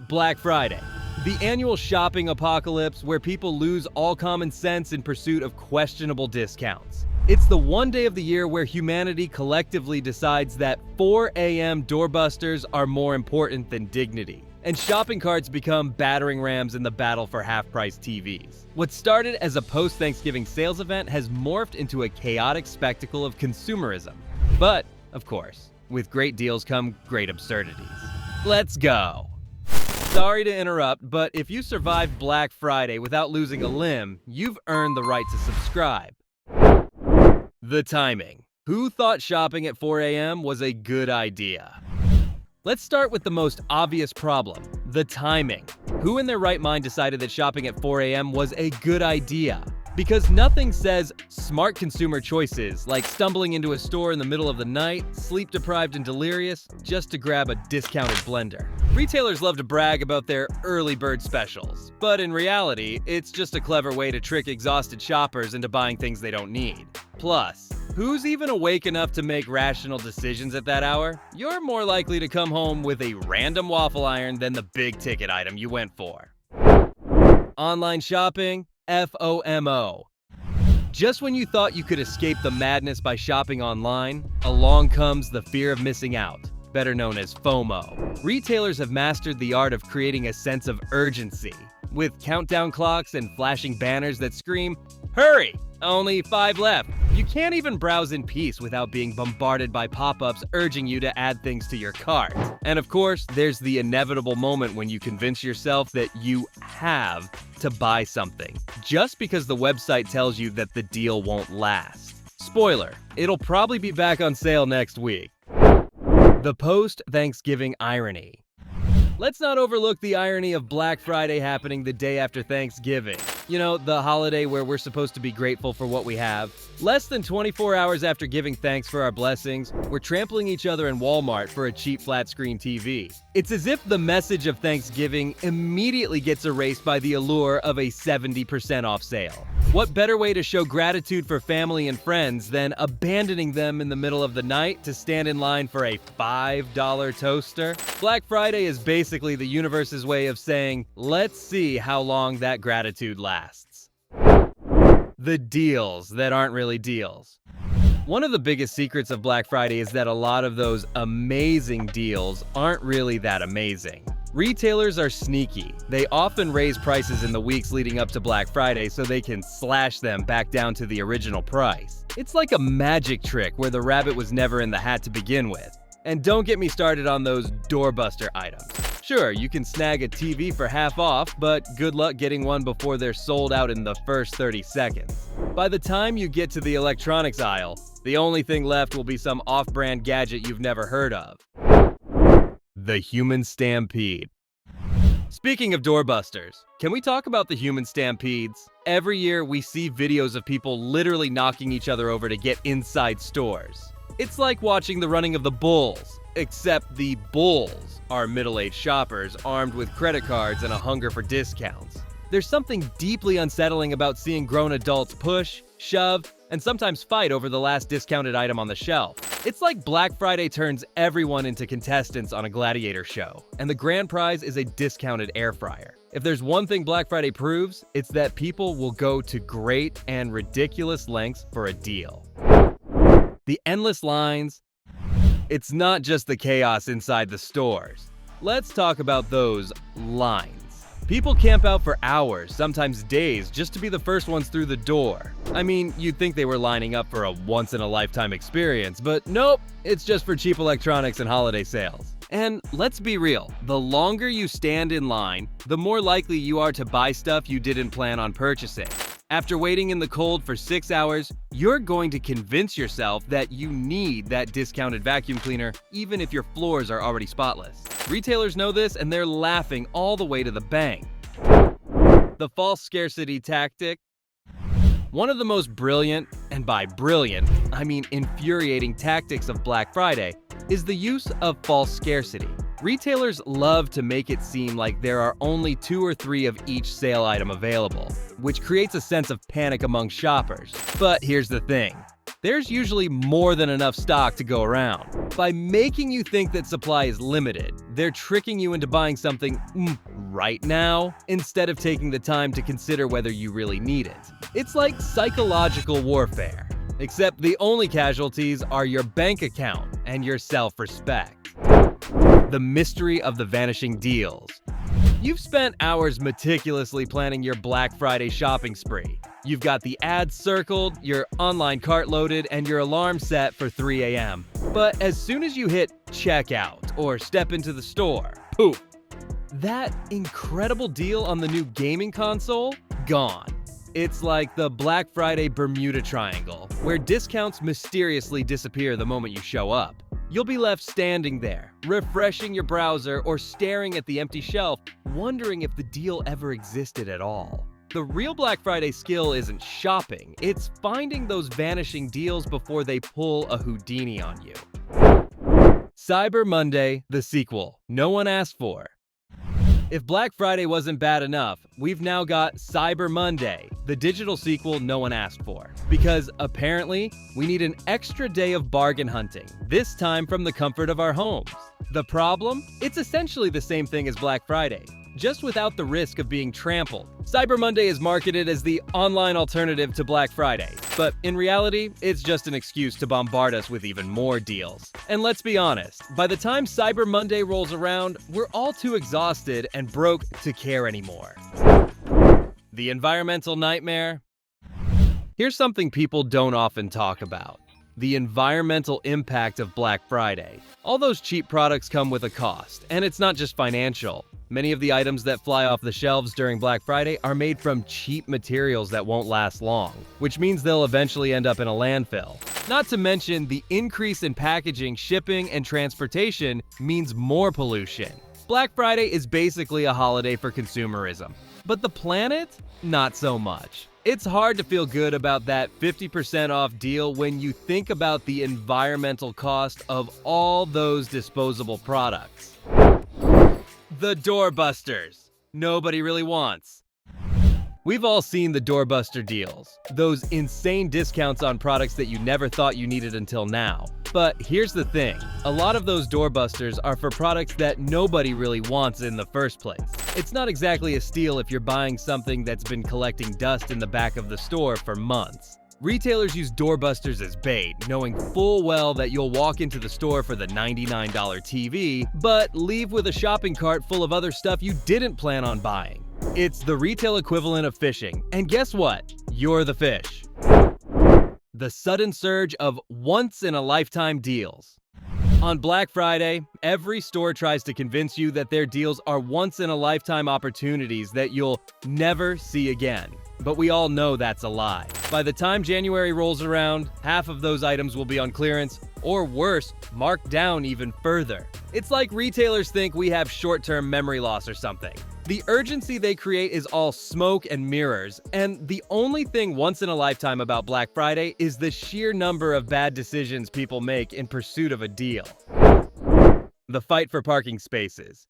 Black Friday. The annual shopping apocalypse where people lose all common sense in pursuit of questionable discounts. It's the one day of the year where humanity collectively decides that 4 a.m. doorbusters are more important than dignity, and shopping carts become battering rams in the battle for half-price TVs. What started as a post-Thanksgiving sales event has morphed into a chaotic spectacle of consumerism. But, of course, with great deals come great absurdities. Let's go! Sorry to interrupt, but if you survived Black Friday without losing a limb, you've earned the right to subscribe. The timing. Who thought shopping at 4 a.m. was a good idea? Let's start with the most obvious problem, the timing. Who in their right mind decided that shopping at 4 a.m. was a good idea? Because nothing says smart consumer choices like stumbling into a store in the middle of the night, sleep-deprived and delirious, just to grab a discounted blender. Retailers love to brag about their early bird specials, but in reality, it's just a clever way to trick exhausted shoppers into buying things they don't need. Plus, who's even awake enough to make rational decisions at that hour? You're more likely to come home with a random waffle iron than the big-ticket item you went for. Online shopping? FOMO. Just when you thought you could escape the madness by shopping online, along comes the fear of missing out, better known as FOMO. Retailers have mastered the art of creating a sense of urgency, with countdown clocks and flashing banners that scream, "Hurry! Only 5 left." You can't even browse in peace without being bombarded by pop-ups urging you to add things to your cart. And of course, there's the inevitable moment when you convince yourself that you have to buy something, just because the website tells you that the deal won't last. Spoiler, it'll probably be back on sale next week. The post-Thanksgiving irony. Let's not overlook the irony of Black Friday happening the day after Thanksgiving. You know, the holiday where we're supposed to be grateful for what we have. Less than 24 hours after giving thanks for our blessings, we're trampling each other in Walmart for a cheap flat-screen TV. It's as if the message of Thanksgiving immediately gets erased by the allure of a 70% off sale. What better way to show gratitude for family and friends than abandoning them in the middle of the night to stand in line for a $5 toaster? Black Friday is basically the universe's way of saying, let's see how long that gratitude lasts. The deals that aren't really deals. One of the biggest secrets of Black Friday is that a lot of those amazing deals aren't really that amazing. Retailers are sneaky. They often raise prices in the weeks leading up to Black Friday so they can slash them back down to the original price. It's like a magic trick where the rabbit was never in the hat to begin with. And don't get me started on those doorbuster items. Sure, you can snag a TV for half off, but good luck getting one before they're sold out in the first 30 seconds. By the time you get to the electronics aisle, the only thing left will be some off-brand gadget you've never heard of. The Human Stampede. Speaking of doorbusters, can we talk about the human stampedes? Every year we see videos of people literally knocking each other over to get inside stores. It's like watching the running of the bulls, except the bulls are middle-aged shoppers armed with credit cards and a hunger for discounts. There's something deeply unsettling about seeing grown adults push, shove, and sometimes fight over the last discounted item on the shelf. It's like Black Friday turns everyone into contestants on a gladiator show, and the grand prize is a discounted air fryer. If there's one thing Black Friday proves, it's that people will go to great and ridiculous lengths for a deal. The endless lines. It's not just the chaos inside the stores. Let's talk about those lines. People camp out for hours, sometimes days, just to be the first ones through the door. I mean, you'd think they were lining up for a once-in-a-lifetime experience, but nope, it's just for cheap electronics and holiday sales. And let's be real, the longer you stand in line, the more likely you are to buy stuff you didn't plan on purchasing. After waiting in the cold for 6 hours, you're going to convince yourself that you need that discounted vacuum cleaner, even if your floors are already spotless. Retailers know this, and they're laughing all the way to the bank. The false scarcity tactic. One of the most brilliant, and by brilliant, I mean infuriating tactics of Black Friday, is the use of false scarcity. Retailers love to make it seem like there are only 2 or 3 of each sale item available, which creates a sense of panic among shoppers. But here's the thing. there's usually more than enough stock to go around. By making you think that supply is limited, they're tricking you into buying something right now instead of taking the time to consider whether you really need it. It's like psychological warfare, except the only casualties are your bank account and your self-respect. The mystery of the vanishing deals. You've spent hours meticulously planning your Black Friday shopping spree. You've got the ads circled, your online cart loaded, and your alarm set for 3 a.m. But as soon as you hit checkout or step into the store, poof! That incredible deal on the new gaming console? Gone. It's like the Black Friday Bermuda Triangle, where discounts mysteriously disappear the moment you show up. You'll be left standing there, refreshing your browser or staring at the empty shelf, wondering if the deal ever existed at all. The real Black Friday skill isn't shopping, it's finding those vanishing deals before they pull a Houdini on you. Cyber Monday, the sequel no one asked for. If Black Friday wasn't bad enough, we've now got Cyber Monday, the digital sequel no one asked for. Because apparently, we need an extra day of bargain hunting, this time from the comfort of our homes. The problem? It's essentially the same thing as Black Friday, just without the risk of being trampled. Cyber Monday is marketed as the online alternative to Black Friday, but in reality, it's just an excuse to bombard us with even more deals. And let's be honest, by the time Cyber Monday rolls around, we're all too exhausted and broke to care anymore. The environmental nightmare? Here's something people don't often talk about. The environmental impact of Black Friday. All those cheap products come with a cost, and it's not just financial. Many of the items that fly off the shelves during Black Friday are made from cheap materials that won't last long, which means they'll eventually end up in a landfill. Not to mention, the increase in packaging, shipping, and transportation means more pollution. Black Friday is basically a holiday for consumerism. But the planet? Not so much. It's hard to feel good about that 50% off deal when you think about the environmental cost of all those disposable products. The doorbusters nobody really wants. We've all seen the doorbuster deals, those insane discounts on products that you never thought you needed until now. But here's the thing, a lot of those doorbusters are for products that nobody really wants in the first place. It's not exactly a steal if you're buying something that's been collecting dust in the back of the store for months. Retailers use doorbusters as bait, knowing full well that you'll walk into the store for the $99 TV, but leave with a shopping cart full of other stuff you didn't plan on buying. It's the retail equivalent of fishing, and guess what? You're the fish. The sudden surge of once-in-a-lifetime deals. On Black Friday, every store tries to convince you that their deals are once-in-a-lifetime opportunities that you'll never see again. But we all know that's a lie. By the time January rolls around, half of those items will be on clearance, or worse, marked down even further. It's like retailers think we have short-term memory loss or something. The urgency they create is all smoke and mirrors, and the only thing once in a lifetime about Black Friday is the sheer number of bad decisions people make in pursuit of a deal. The fight for parking spaces.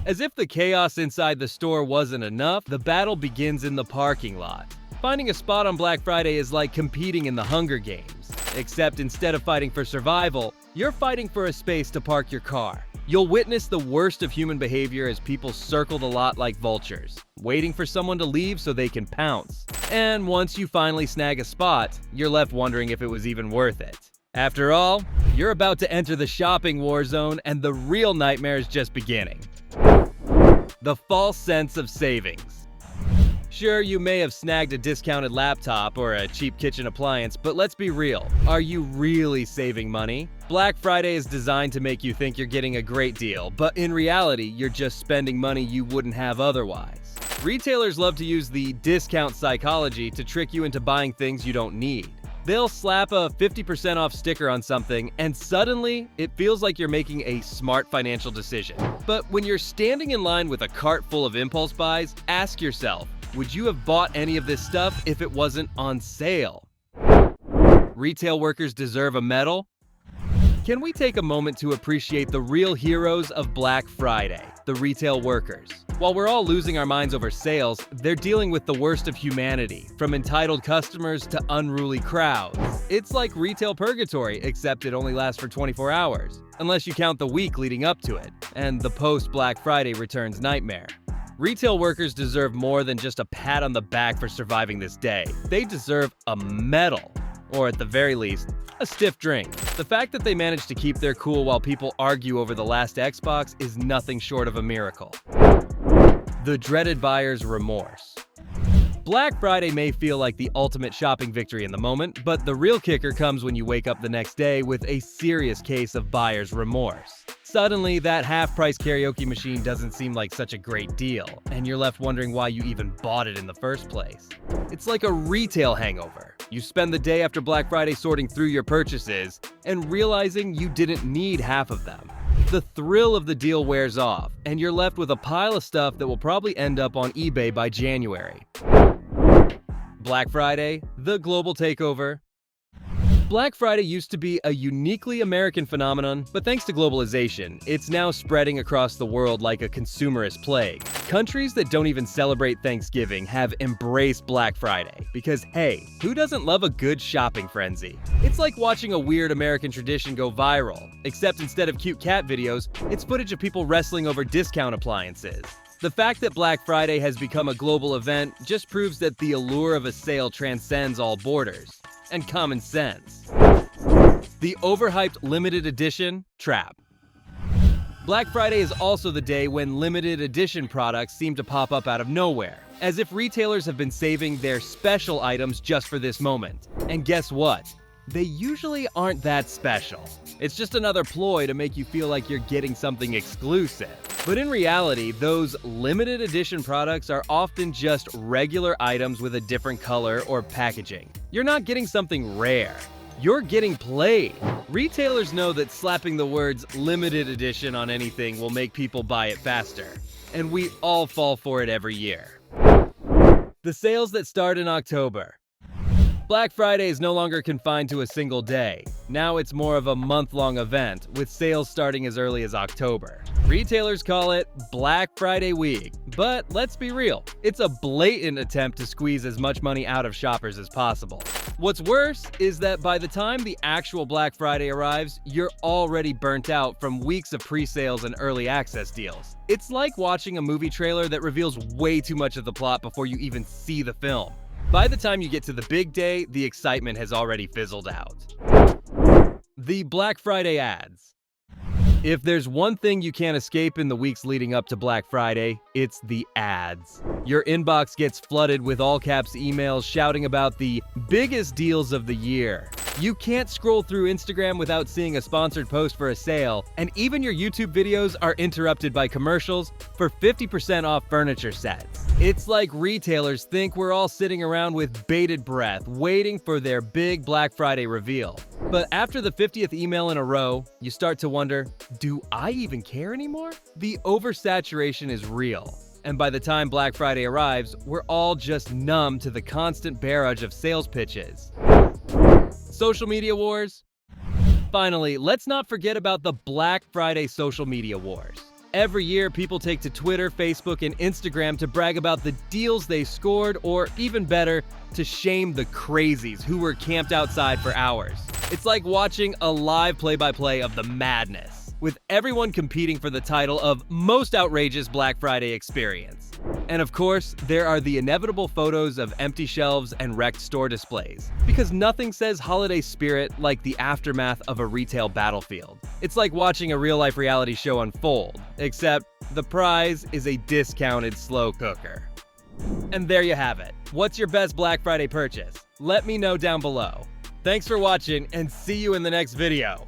As if the chaos inside the store wasn't enough, the battle begins in the parking lot. Finding a spot on Black Friday is like competing in the Hunger Games, except instead of fighting for survival, you're fighting for a space to park your car. You'll witness the worst of human behavior as people circle the lot like vultures, waiting for someone to leave so they can pounce. And once you finally snag a spot, you're left wondering if it was even worth it. After all, you're about to enter the shopping war zone, and the real nightmare is just beginning. The false sense of savings. Sure, you may have snagged a discounted laptop or a cheap kitchen appliance, but let's be real. Are you really saving money? Black Friday is designed to make you think you're getting a great deal, but in reality, you're just spending money you wouldn't have otherwise. Retailers love to use the discount psychology to trick you into buying things you don't need. They'll slap a 50% off sticker on something, and suddenly, it feels like you're making a smart financial decision. But when you're standing in line with a cart full of impulse buys, ask yourself, would you have bought any of this stuff if it wasn't on sale? Retail workers deserve a medal? Can we take a moment to appreciate the real heroes of Black Friday? The the retail workers. While we're all losing our minds over sales, they're dealing with the worst of humanity, from entitled customers to unruly crowds. It's like retail purgatory, except it only lasts for 24 hours, unless you count the week leading up to it, and the post-Black Friday returns nightmare. Retail workers deserve more than just a pat on the back for surviving this day. They deserve a medal, or at the very least, a stiff drink. The fact that they managed to keep their cool while people argue over the last Xbox is nothing short of a miracle. The dreaded buyer's remorse. Black Friday may feel like the ultimate shopping victory in the moment, but the real kicker comes when you wake up the next day with a serious case of buyer's remorse. Suddenly, that half-price karaoke machine doesn't seem like such a great deal, and you're left wondering why you even bought it in the first place. It's like a retail hangover. You spend the day after Black Friday sorting through your purchases and realizing you didn't need half of them. The thrill of the deal wears off, and you're left with a pile of stuff that will probably end up on eBay by January. Black Friday, the global takeover. Black Friday used to be a uniquely American phenomenon, but thanks to globalization, it's now spreading across the world like a consumerist plague. Countries that don't even celebrate Thanksgiving have embraced Black Friday, because hey, who doesn't love a good shopping frenzy? It's like watching a weird American tradition go viral, except instead of cute cat videos, it's footage of people wrestling over discount appliances. The fact that Black Friday has become a global event just proves that the allure of a sale transcends all borders and common sense. The overhyped limited edition trap. Black Friday is also the day when limited edition products seem to pop up out of nowhere, as if retailers have been saving their special items just for this moment. And guess what? They usually aren't that special. It's just another ploy to make you feel like you're getting something exclusive. But in reality, those limited edition products are often just regular items with a different color or packaging. You're not getting something rare. You're getting played. Retailers know that slapping the words limited edition on anything will make people buy it faster. And we all fall for it every year. The sales that start in October. Black Friday is no longer confined to a single day. Now it's more of a month-long event, with sales starting as early as October. Retailers call it Black Friday Week, but let's be real, it's a blatant attempt to squeeze as much money out of shoppers as possible. What's worse is that by the time the actual Black Friday arrives, you're already burnt out from weeks of pre-sales and early access deals. It's like watching a movie trailer that reveals way too much of the plot before you even see the film. By the time you get to the big day, the excitement has already fizzled out. The Black Friday ads. If there's one thing you can't escape in the weeks leading up to Black Friday, it's the ads. Your inbox gets flooded with all-caps emails shouting about the biggest deals of the year. You can't scroll through Instagram without seeing a sponsored post for a sale, and even your YouTube videos are interrupted by commercials for 50% off furniture sets. It's like retailers think we're all sitting around with bated breath, waiting for their big Black Friday reveal. But after the 50th email in a row, you start to wonder, do I even care anymore? The oversaturation is real. And by the time Black Friday arrives, we're all just numb to the constant barrage of sales pitches. Social media wars? Finally, let's not forget about the Black Friday social media wars. Every year, people take to Twitter, Facebook, and Instagram to brag about the deals they scored, or even better, to shame the crazies who were camped outside for hours. It's like watching a live play-by-play of the madness, with everyone competing for the title of Most Outrageous Black Friday Experience. And of course, there are the inevitable photos of empty shelves and wrecked store displays, because nothing says holiday spirit like the aftermath of a retail battlefield. It's like watching a real-life reality show unfold, except the prize is a discounted slow cooker. And there you have it. What's your best Black Friday purchase? Let me know down below. Thanks for watching, and see you in the next video.